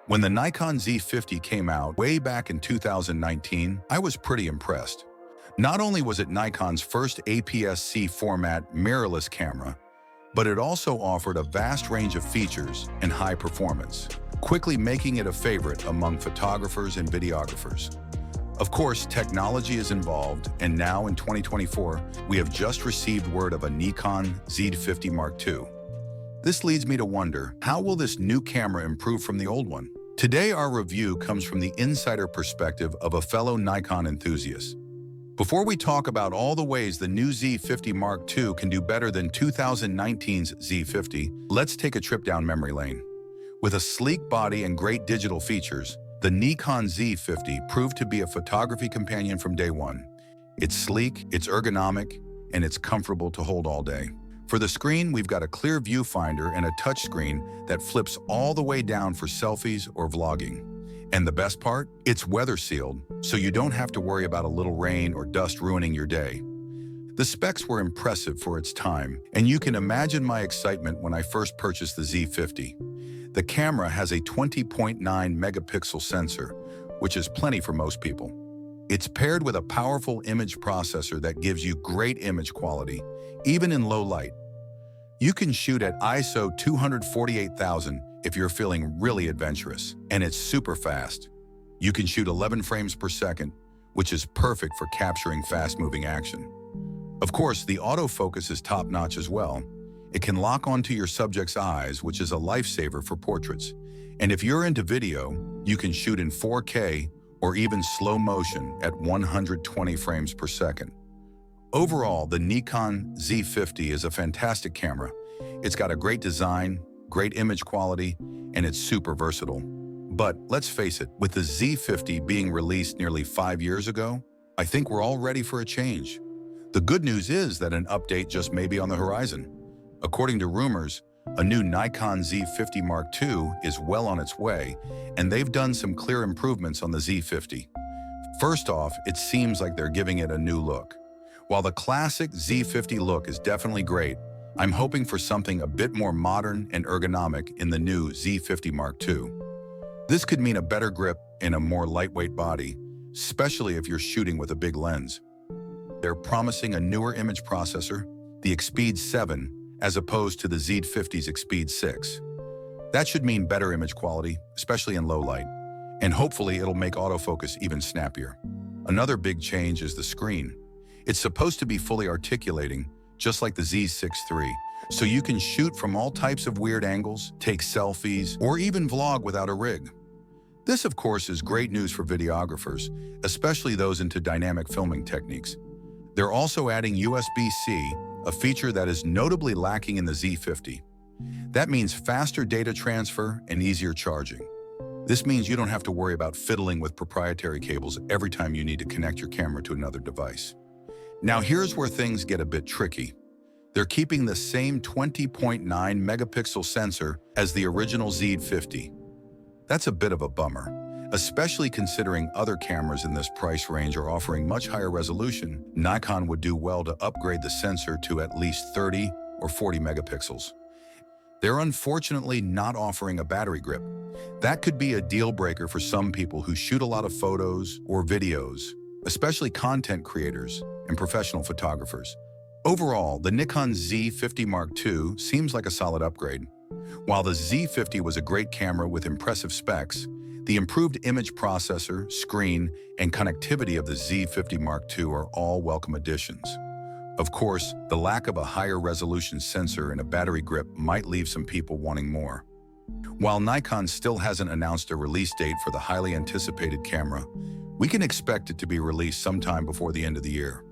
When the Nikon Z50 came out way back in 2019, I was pretty impressed. Not only was it Nikon's first APS-C format mirrorless camera, but it also offered a vast range of features and high performance, quickly making it a favorite among photographers and videographers. Of course, technology is involved, and now in 2024, we have just received word of a Nikon Z50 Mark II. This leads me to wonder, how will this new camera improve from the old one? Today, our review comes from the insider perspective of a fellow Nikon enthusiast. Before we talk about all the ways the new Z50 Mark II can do better than 2019's Z50, let's take a trip down memory lane. With a sleek body and great digital features, the Nikon Z50 proved to be a photography companion from day one. It's sleek, it's ergonomic, and it's comfortable to hold all day. For the screen, we've got a clear viewfinder and a touchscreen that flips all the way down for selfies or vlogging. And the best part? It's weather-sealed, so you don't have to worry about a little rain or dust ruining your day. The specs were impressive for its time, and you can imagine my excitement when I first purchased the Z50. The camera has a 20.9 megapixel sensor, which is plenty for most people. It's paired with a powerful image processor that gives you great image quality, even in low light. You can shoot at ISO 248,000 if you're feeling really adventurous, and it's super fast. You can shoot 11 frames per second, which is perfect for capturing fast-moving action. Of course, the autofocus is top-notch as well. It can lock onto your subject's eyes, which is a lifesaver for portraits. And if you're into video, you can shoot in 4K or even slow motion at 120 frames per second. Overall, the Nikon Z50 is a fantastic camera. It's got a great design, great image quality, and it's super versatile. But let's face it, with the Z50 being released nearly 5 years ago, I think we're all ready for a change. The good news is that an update just may be on the horizon. According to rumors, a new Nikon Z50 Mark II is well on its way, and they've done some clear improvements on the Z50. First off, it seems like they're giving it a new look. While the classic Z50 look is definitely great, I'm hoping for something a bit more modern and ergonomic in the new Z50 Mark II. This could mean a better grip and a more lightweight body, especially if you're shooting with a big lens. They're promising a newer image processor, the Expeed 7, as opposed to the Z50's Expeed 6. That should mean better image quality, especially in low light, and hopefully it'll make autofocus even snappier. Another big change is the screen. It's supposed to be fully articulating, just like the Z6 III, so you can shoot from all types of weird angles, take selfies, or even vlog without a rig. This, of course, is great news for videographers, especially those into dynamic filming techniques. They're also adding USB-C, a feature that is notably lacking in the Z50. That means faster data transfer and easier charging. This means you don't have to worry about fiddling with proprietary cables every time you need to connect your camera to another device. Now here's where things get a bit tricky. They're keeping the same 20.9 megapixel sensor as the original Z50. That's a bit of a bummer, especially considering other cameras in this price range are offering much higher resolution. Nikon would do well to upgrade the sensor to at least 30 or 40 megapixels. They're unfortunately not offering a battery grip. That could be a deal breaker for some people who shoot a lot of photos or videos, especially content creators and professional photographers. Overall, the Nikon Z50 Mark II seems like a solid upgrade. While the Z50 was a great camera with impressive specs, the improved image processor, screen, and connectivity of the Z50 Mark II are all welcome additions. Of course, the lack of a higher resolution sensor and a battery grip might leave some people wanting more. While Nikon still hasn't announced a release date for the highly anticipated camera, we can expect it to be released sometime before the end of the year.